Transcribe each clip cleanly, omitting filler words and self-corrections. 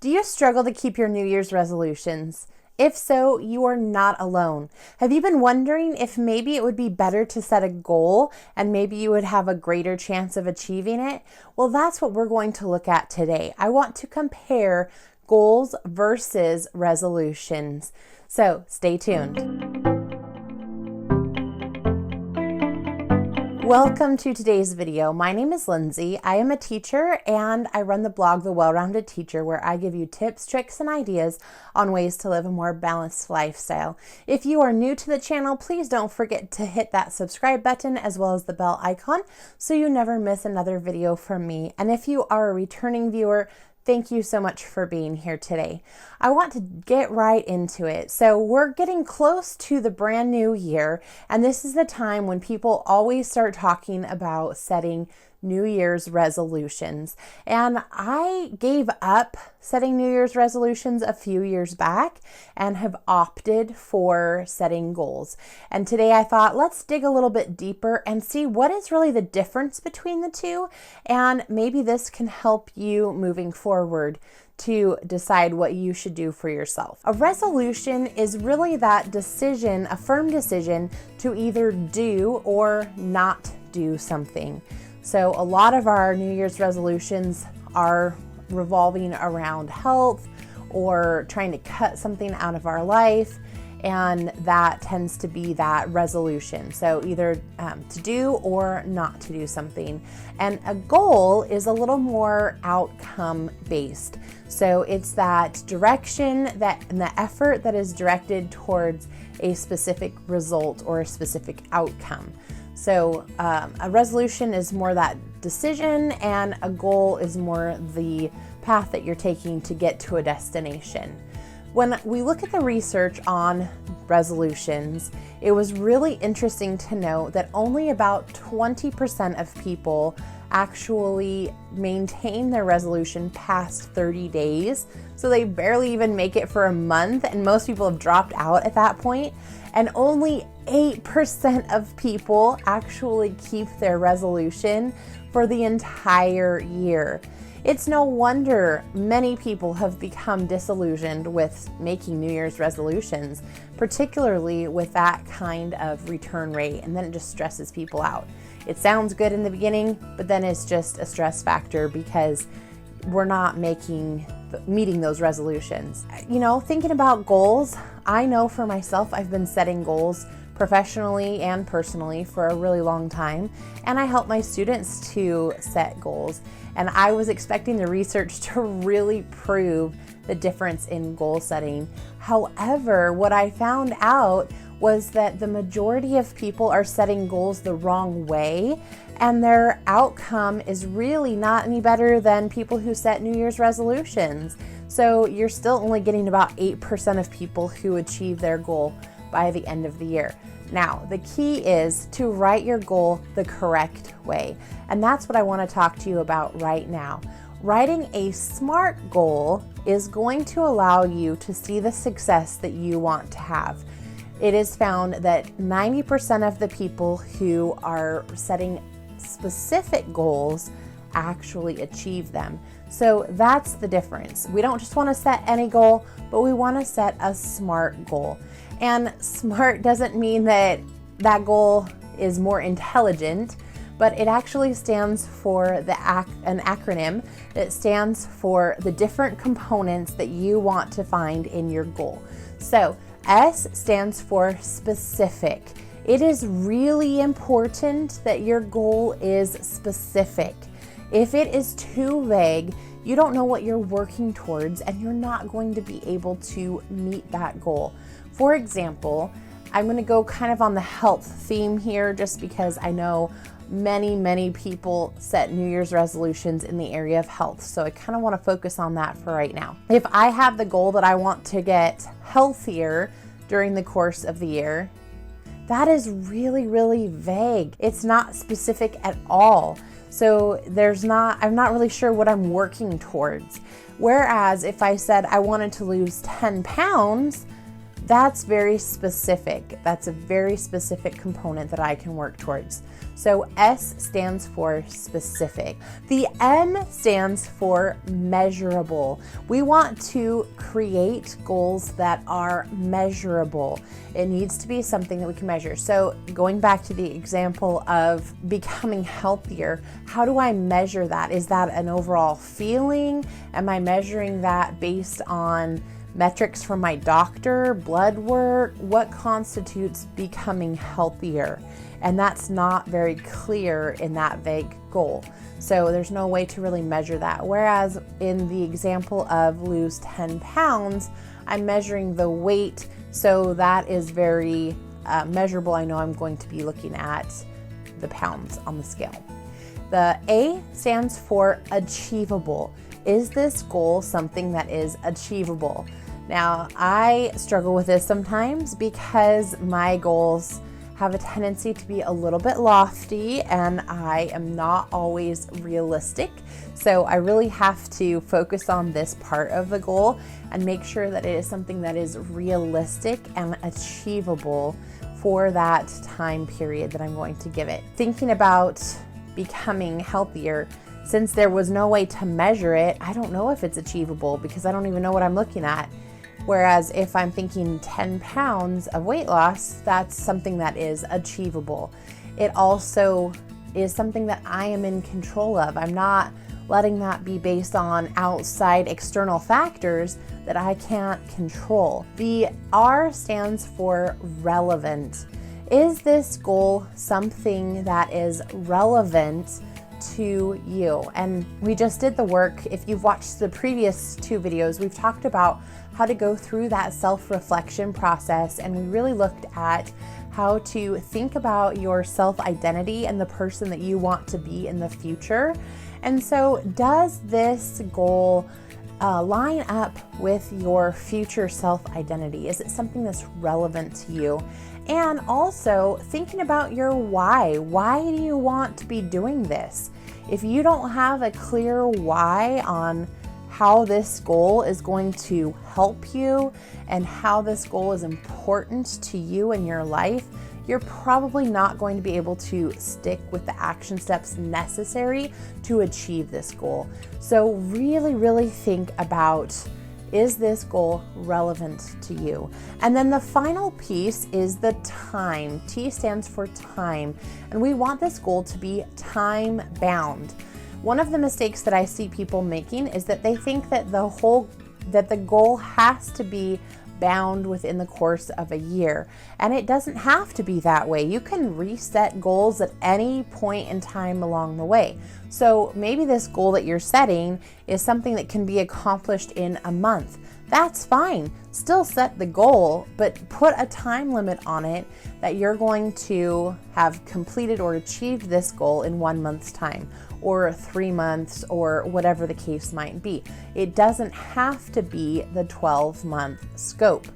Do you struggle to keep your New Year's resolutions? If so, you are not alone. Have you been wondering if maybe it would be better to set a goal and maybe you would have a greater chance of achieving it? Well, that's what we're going to look at today. I want to compare goals versus resolutions. So stay tuned. Welcome to today's video. My name is Lindsay. I am a teacher and I run the blog, The Well-Rounded Teacher, where I give you tips, tricks, and ideas on ways to live a more balanced lifestyle. If you are new to the channel, please don't forget to hit that subscribe button as well as the bell icon so you never miss another video from me. And if you are a returning viewer, thank you so much for being here today. I want to get right into it. So we're getting close to the brand new year, and this is the time when people always start talking about setting New Year's resolutions. And I gave up setting New Year's resolutions a few years back and have opted for setting goals. And today I thought, let's dig a little bit deeper and see what is really the difference between the two. And maybe this can help you moving forward to decide what you should do for yourself. A resolution is really that decision, a firm decision to either do or not do something. So a lot of our New Year's resolutions are revolving around health or trying to cut something out of our life, and that tends to be that resolution. So either to do or not to do something. And a goal is a little more outcome based. So it's that direction and the effort that is directed towards a specific result or a specific outcome. So a resolution is more that decision, and a goal is more the path that you're taking to get to a destination. When we look at the research on resolutions, it was really interesting to note that only about 20% of people actually maintain their resolution past 30 days. So they barely even make it for a month, and most people have dropped out at that point. And only 8% of people actually keep their resolution for the entire year. It's no wonder many people have become disillusioned with making New Year's resolutions, particularly with that kind of return rate, and then it just stresses people out. It sounds good in the beginning, but then it's just a stress factor because we're not meeting those resolutions. You know, thinking about goals, I know for myself, I've been setting goals professionally and personally for a really long time, and I help my students to set goals. And I was expecting the research to really prove the difference in goal setting. However, what I found out was that the majority of people are setting goals the wrong way, and their outcome is really not any better than people who set New Year's resolutions. So you're still only getting about 8% of people who achieve their goal by the end of the year. Now, the key is to write your goal the correct way. And that's what I want to talk to you about right now. Writing a SMART goal is going to allow you to see the success that you want to have. It is found that 90% of the people who are setting specific goals actually achieve them. So that's the difference. We don't just want to set any goal, but we want to set a SMART goal. And SMART doesn't mean that that goal is more intelligent, but it actually stands for an acronym that stands for the different components that you want to find in your goal. So S stands for specific. It is really important that your goal is specific. If it is too vague, you don't know what you're working towards, and you're not going to be able to meet that goal. For example, I'm going to go kind of on the health theme here just because I know many people set New Year's resolutions in the area of health. So I kind of want to focus on that for right now. If I have the goal that I want to get healthier during the course of the year, that is really vague. It's not specific at all. So I'm not really sure what I'm working towards. Whereas if I said I wanted to lose 10 pounds, That's very specific. That's a very specific component that I can work towards. So S stands for specific. The M stands for measurable. We want to create goals that are measurable. It needs to be something that we can measure. So going back to the example of becoming healthier, how do I measure that? Is that an overall feeling? Am I measuring that based on metrics from my doctor, blood work? What constitutes becoming healthier? And that's not very clear in that vague goal. So there's no way to really measure that. Whereas in the example of lose 10 pounds, I'm measuring the weight. So that is very measurable. I know I'm going to be looking at the pounds on the scale. The A stands for achievable. Is this goal something that is achievable? Now, I struggle with this sometimes because my goals have a tendency to be a little bit lofty and I am not always realistic. So I really have to focus on this part of the goal and make sure that it is something that is realistic and achievable for that time period that I'm going to give it. Thinking about becoming healthier, since there was no way to measure it, I don't know if it's achievable because I don't even know what I'm looking at. Whereas if I'm thinking 10 pounds of weight loss, that's something that is achievable. It also is something that I am in control of. I'm not letting that be based on outside external factors that I can't control. The R stands for relevant. Is this goal something that is relevant to you? And we just did the work. If you've watched the previous 2 videos, we've talked about how to go through that self-reflection process, and we really looked at how to think about your self-identity and the person that you want to be in the future. And so does this goal line up with your future self-identity? Is it something that's relevant to you? And also thinking about your why. Why do you want to be doing this? If you don't have a clear why on how this goal is going to help you and how this goal is important to you in your life, you're probably not going to be able to stick with the action steps necessary to achieve this goal. So really, really think about, is this goal relevant to you? And then the final piece is the time. T stands for time, and we want this goal to be time bound. One of the mistakes that I see people making is that they think that the goal has to be bound within the course of a year. And it doesn't have to be that way. You can reset goals at any point in time along the way. So maybe this goal that you're setting is something that can be accomplished in a month. That's fine. Still set the goal, but put a time limit on it that you're going to have completed or achieved this goal in 1 month's time, or 3 months, or whatever the case might be. It doesn't have to be the 12-month scope.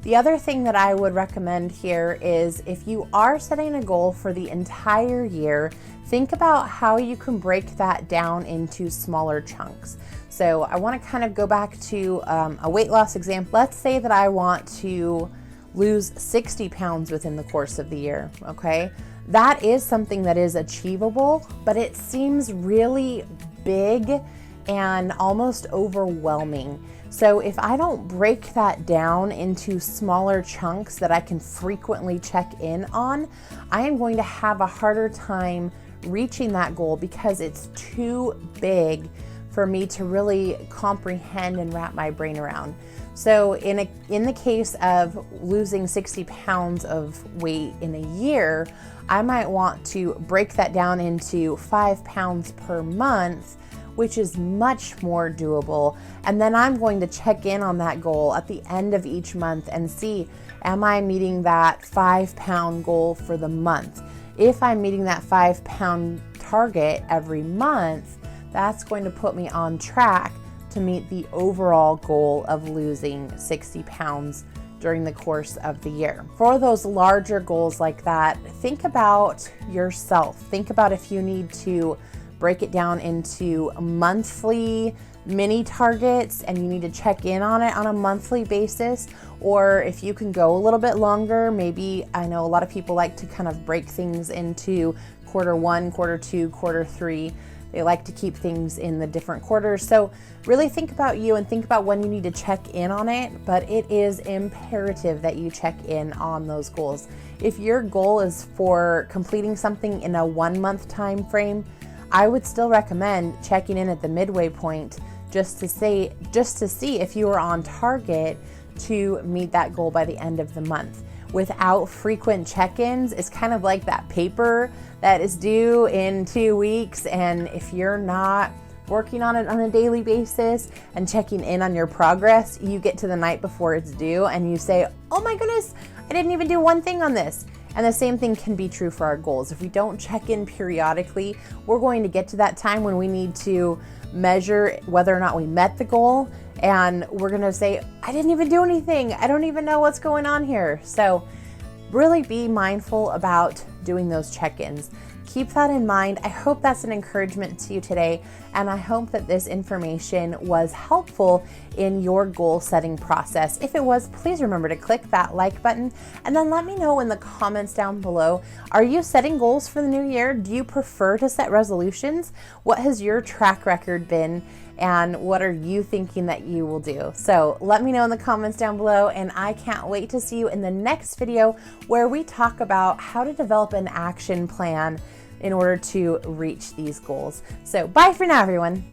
The other thing that I would recommend here is if you are setting a goal for the entire year, think about how you can break that down into smaller chunks. So I want to kind of go back to a weight loss example. Let's say that I want to lose 60 pounds within the course of the year, okay? That is something that is achievable, but it seems really big and almost overwhelming. So if I don't break that down into smaller chunks that I can frequently check in on, I am going to have a harder time reaching that goal because it's too big for me to really comprehend and wrap my brain around. So in the case of losing 60 pounds of weight in a year, I might want to break that down into 5 pounds per month, which is much more doable. And then I'm going to check in on that goal at the end of each month and see, am I meeting that 5-pound goal for the month? If I'm meeting that 5-pound target every month, that's going to put me on track to meet the overall goal of losing 60 pounds during the course of the year. For those larger goals like that, think about yourself. Think about if you need to break it down into monthly mini targets and you need to check in on it on a monthly basis, or if you can go a little bit longer, maybe I know a lot of people like to kind of break things into quarter 1, quarter 2, quarter 3. They like to keep things in the different quarters. So really think about you and think about when you need to check in on it, but it is imperative that you check in on those goals. If your goal is for completing something in a 1-month time frame, I would still recommend checking in at the midway point just to see if you are on target to meet that goal by the end of the month. Without frequent check-ins, it's kind of like that paper that is due in 2 weeks, and if you're not working on it on a daily basis and checking in on your progress, you get to the night before it's due and you say, oh my goodness, I didn't even do one thing on this. And the same thing can be true for our goals. If we don't check in periodically, we're going to get to that time when we need to measure whether or not we met the goal, and we're gonna say, I didn't even do anything. I don't even know what's going on here. So really be mindful about doing those check-ins. Keep that in mind. I hope that's an encouragement to you today, and I hope that this information was helpful in your goal setting process. If it was, please remember to click that like button and then let me know in the comments down below. Are you setting goals for the new year? Do you prefer to set resolutions? What has your track record been? And what are you thinking that you will do? So let me know in the comments down below, and I can't wait to see you in the next video where we talk about how to develop an action plan in order to reach these goals. So bye for now, everyone.